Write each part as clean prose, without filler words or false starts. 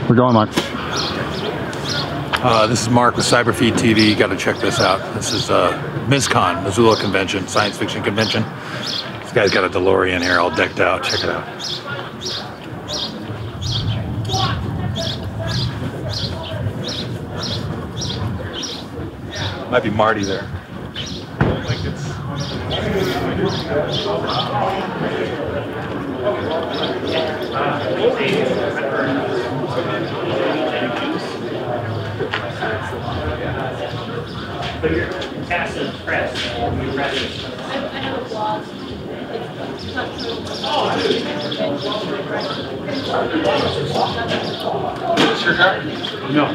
We're going, Mark. This is Mark with Cyberfeed TV. You got to check this out. This is MisCon, Missoula Convention, science fiction convention. This guy's got a DeLorean here all decked out. Check it out. Might be Marty there. Like it's... But your passive press, you read it. I have a blog. It's not true. Is this your car? No.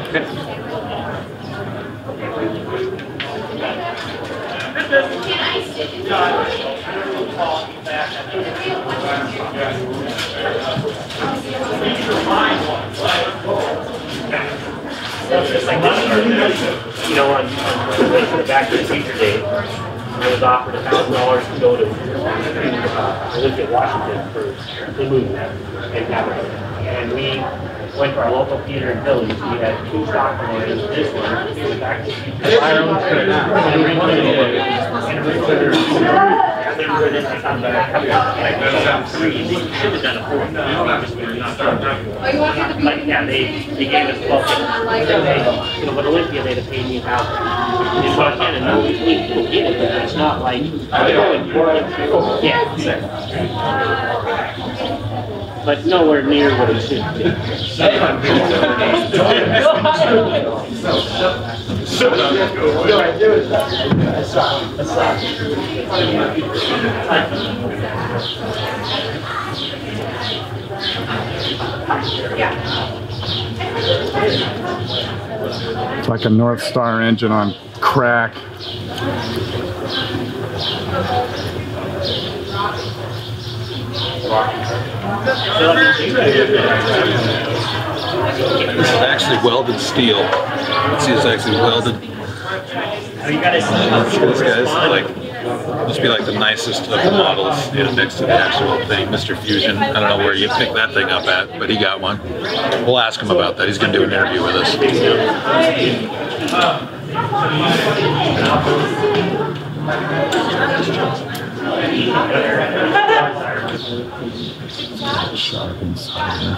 You know, on the Back to the Future Day, I was offered $1,000 to go to Olympia, Washington for the movie and have it. And we went to our local theater in Philly. We had 2 stock movies. This one, the Back to the Future Day. They should have done a 4th. But yeah, they gave us 12 tickets. But Olympia, they'd have paid me $1,000. In Montana, no, we can get it, but it's not like yeah. But nowhere near what it should be. It's like a North Star engine on crack. This is actually welded steel. Let's see, it's actually welded. This guy's like, must be like the nicest of the models, you know, next to the actual thing, Mr. Fusion. I don't know where you picked that thing up at, but he got one. We'll ask him about that. He's going to do an interview with us. Sharp inside.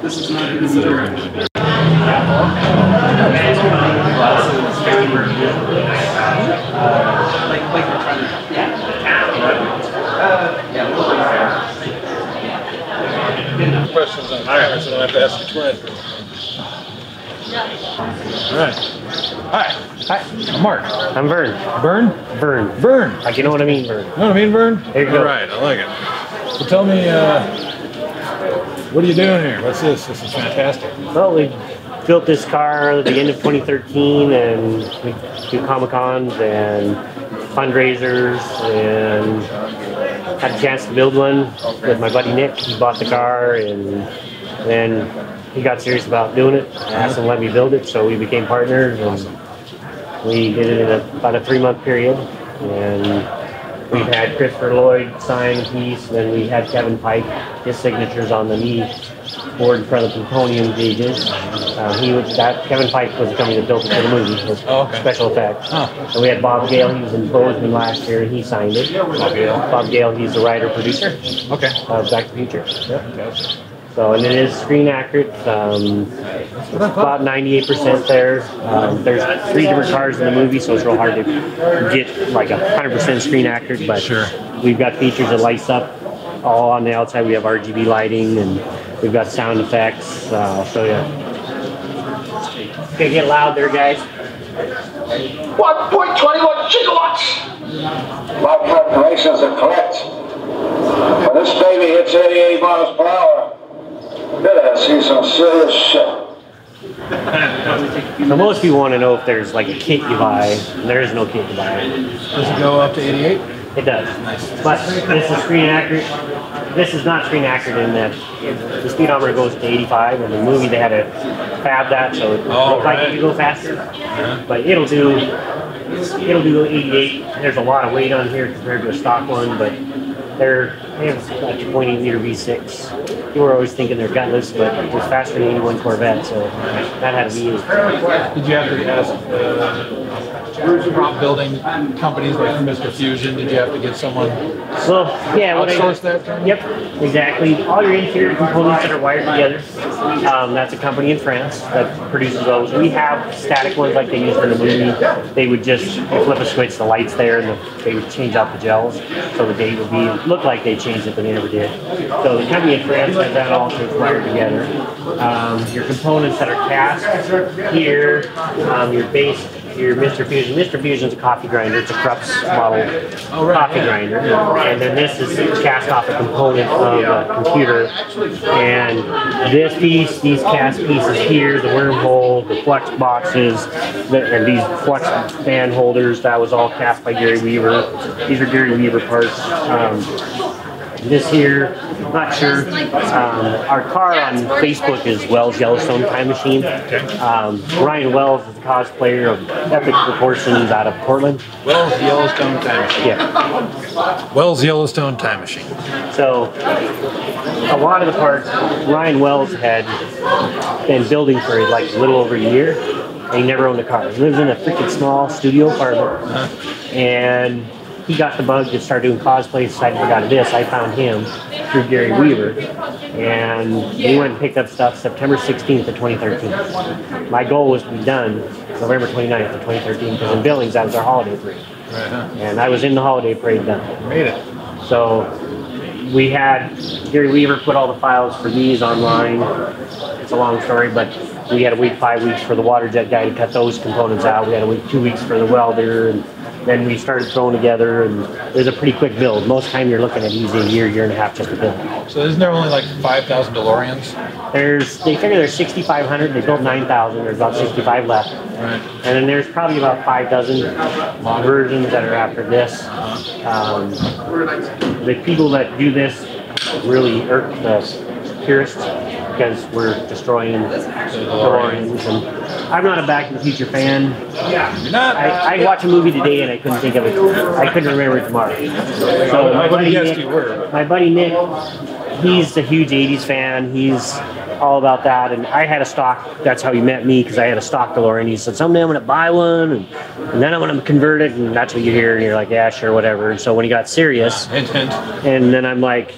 This is not even zero. Questions on here, so I don't have to ask you twice. All right. Hi. Hi. I'm Mark. I'm Vern. Vern? Vern. Vern. Like, you know what I mean, Vern? You know what I mean, Vern? There you go. All right, I like it. So tell me, what are you doing here? What's this? This is fantastic. Well, we built this car at the end of 2013, and we do Comic-Cons and fundraisers, and had a chance to build one with my buddy Nick. He bought the car, and then he got serious about doing it. I asked him to let me build it, so we became partners, and we did it in about a 3-month period. And we've had Christopher Lloyd sign a piece, then we had Kevin Pike, his signatures on the knee board in front of the plutonium gauges. Kevin Pike was the company that built it for the movie, with special effects. And we had Bob Gale, he was in Bozeman last year, and he signed it. Bob Gale, he's the writer-producer of Back to the Future. Yep. So, and it is screen accurate, about 98% there. There's 3 different cars in the movie, so it's real hard to get like 100% screen accurate, but we've got features that lights up all on the outside. We have RGB lighting, and we've got sound effects. I'll show you. It's gonna get loud there, guys. 1.21 gigawatts! My calculations are correct. When this baby hits 88 miles per hour, you're gonna see some serious shit. So most people want to know if there's like a kit you buy, and there is no kit you buy. Does it go up to 88? It does. But this is screen accurate. this is not screen accurate in that the speedometer goes to 85. In the movie, they had to fab that so it looked like it could go faster. But it'll do 88. There's a lot of weight on here compared to a stock one, but they have a 2.8 liter V6. People were always thinking they're gutless, but it was faster than 81 Corvette, so that had to be used. Did you have to ask prop building companies like Mr. Fusion? Did you have to get someone outsource that? Yep, exactly. All your interior components that are wired together. That's a company in France that produces those. We have static ones like they used in the movie. They would just flip a switch, the light's there, and they would change out the gels, so the date would look like they changed it, but they never did. So the company in France has that all wired together. Your components that are cast here, your base, your Mr. Fusion. Mr. Fusion's a coffee grinder. It's a Krups model coffee grinder. And then this is cast off a component of a computer. And this piece, these cast pieces here, the wormhole, the flex boxes, and these flex band holders, that was all cast by Gary Weaver. These are Gary Weaver parts. This here, not sure. Our car on Facebook is Wells Yellowstone Time Machine. Ryan Wells is a cosplayer of epic proportions out of Portland. Wells Yellowstone Time Machine. Yeah. Wells Yellowstone Time Machine. So, a lot of the parts Ryan Wells had been building for like a little over a year, and he never owned a car. He lives in a freaking small studio apartment, and he got the bug to start doing cosplay, decided to go this. I found him through Gary Weaver, and we went and picked up stuff September 16th of 2013. My goal was to be done November 29th of 2013, because in Billings, that was our holiday parade. And I was in the holiday parade done. Made it. So we had Gary Weaver put all the files for these online. It's a long story, but we had to wait 5 weeks for the water jet guy to cut those components out. We had to wait 2 weeks for the welder, and then we started throwing together, and it was a pretty quick build. Most time you're looking at easy a year and a half just to build. So isn't there only like 5,000 DeLoreans? They figure there's 6,500. They built 9,000. There's about 65 left. Right. And then there's probably about 5 dozen versions that are after this. The people that do this really irk the purists, because we're destroying the DeLoreans. And I'm not a Back to the Future fan. You're not? I watch a movie today and I couldn't think of it. I couldn't remember it tomorrow. So my buddy Nick, he's a huge 80s fan. He's all about that. And I had a stock. That's how he met me, because I had a stock DeLorean. He said, someday I'm going to buy one, and then I'm going to convert it. And that's what you hear. And you're like, yeah, sure, whatever. And so when he got serious, Hint, hint. and then I'm like,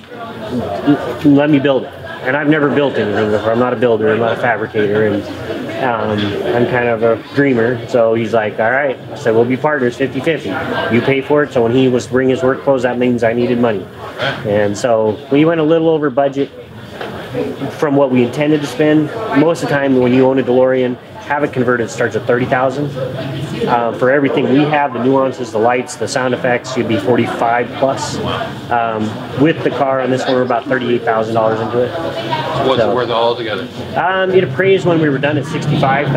let me build it. And I've never built anything before. I'm not a builder. I'm not a fabricator. And I'm kind of a dreamer. So he's like, all right. I said, we'll be partners 50-50. You pay for it. So when he was to bring his work clothes, that means I needed money. And so we went a little over budget from what we intended to spend. Most of the time when you own a DeLorean, have it converted, starts at $30,000. For everything we have, the nuances, the lights, the sound effects, you'd be 45 plus. With the car on this one, we're about $38,000 into it. What's it worth all together? It appraised when we were done at $65,000.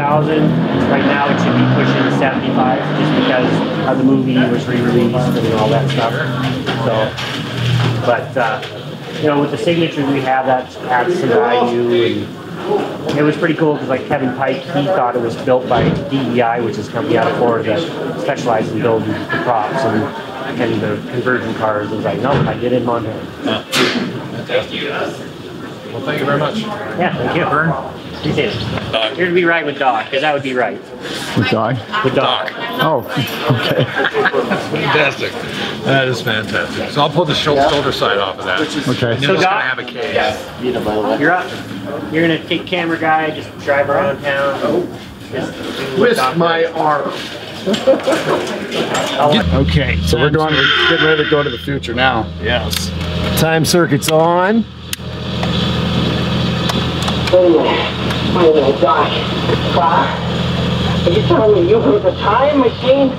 Right now it should be pushing $75,000, just because of the movie was re-released and all that stuff. So, but you know, with the signatures we have, that adds some value. And it was pretty cool because, like Kevin Pike, he thought it was built by DEI, which is a company out of Florida that specializes in building the props and the conversion cars. It was like, no, I did it in Montana. Fantastic. Well, thank you very much. Yeah, thank you. Vern? Appreciate it. Here to be right with Doc, because that would be right. With Doc? With Doc. Oh, okay. That's fantastic. That is fantastic. So I'll pull the shoulder side off of that. Okay. And then So it's Doc, going to have a case. you're up. You're going to take camera guy, just drive around town. Twist my arm. Okay, so we're getting ready to go to the future now. Yes. Time circuit's on. Wait a minute, Doc. Are you telling me you built a time machine?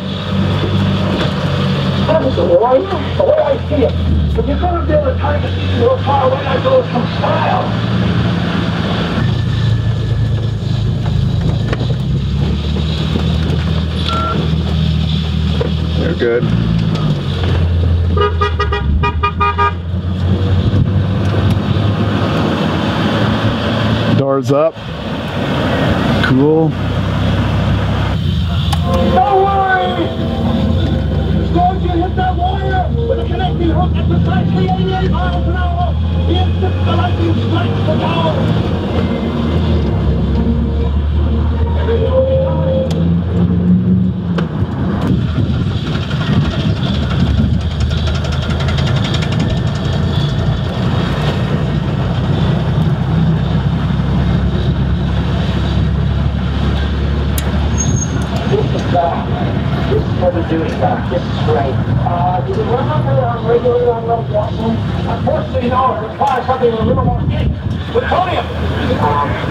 That was the warrior? The way I see it. If you're going to build a time machine so far, why not go with some style? They're good. doors up. Cool. Don't worry! As long as you hit that wire with a connecting hook at precisely 88 miles an hour, the instant the lightning strikes the tower. Everything will be fine. This is for the duty doc. This is great. Did you run on regularly on Little Johnson? Unfortunately, no. It requires something a little more big. Plutonium! You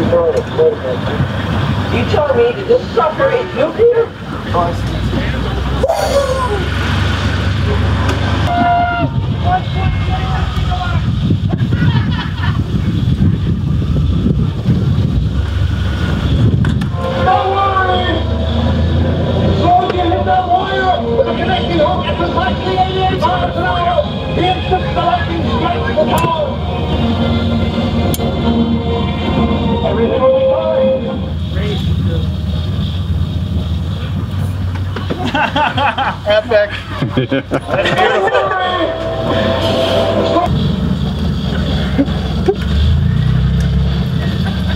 know it. Wait a minute. You telling me that this sucker is nuclear? Don't worry! As long as you hit that wire with a connecting hook at precisely 88 miles an hour, the instant the lightning strikes the tower. Everything will be fine. Epic.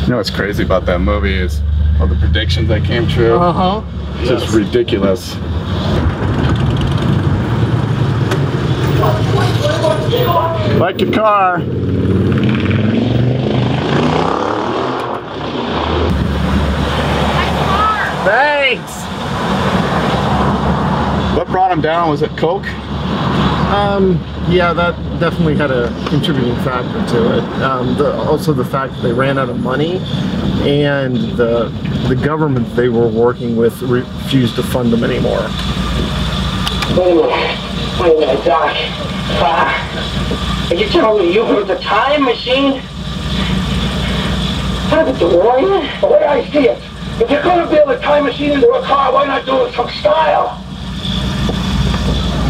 You know what's crazy about that movie is all the predictions that came true. It's just ridiculous. Like your car. Thanks. What brought him down? Was it Coke? Yeah, that definitely had a contributing factor to it. Also the fact that they ran out of money, and the government they were working with refused to fund them anymore. Wait a minute, Doc. Are you telling me you built a time machine? Kind of a DeLorean? The way I see it, if you're going to build a time machine into a car, why not do it from style?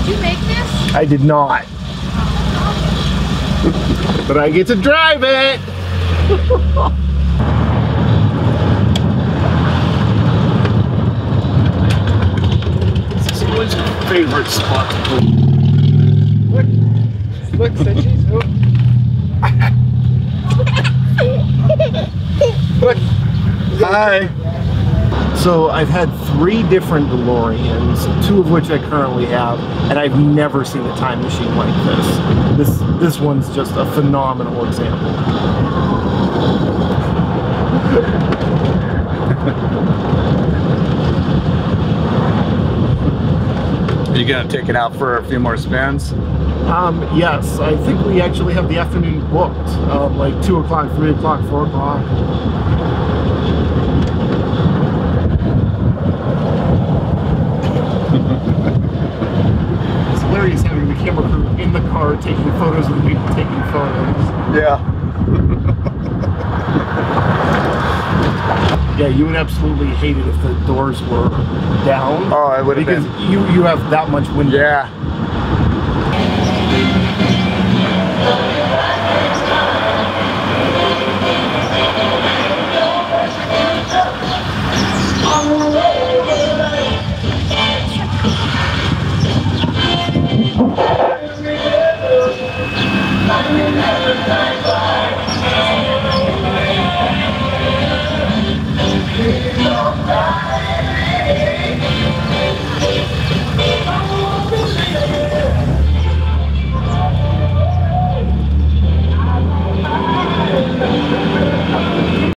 Did you make this? I did not. But I get to drive it! This is Lynn's favorite spot. Look, Cinchies. Look. Hi. So I've had 3 different DeLoreans, 2 of which I currently have, and I've never seen a time machine like this. This one's just a phenomenal example. Are you gonna take it out for a few more spins? Yes, I think we actually have the afternoon booked, like 2 o'clock, 3 o'clock, 4 o'clock. It's hilarious having the camera crew in the car taking photos of me taking photos. Yeah. Yeah, you would absolutely hate it if the doors were down. Oh, I would have because been. you have that much window. Yeah.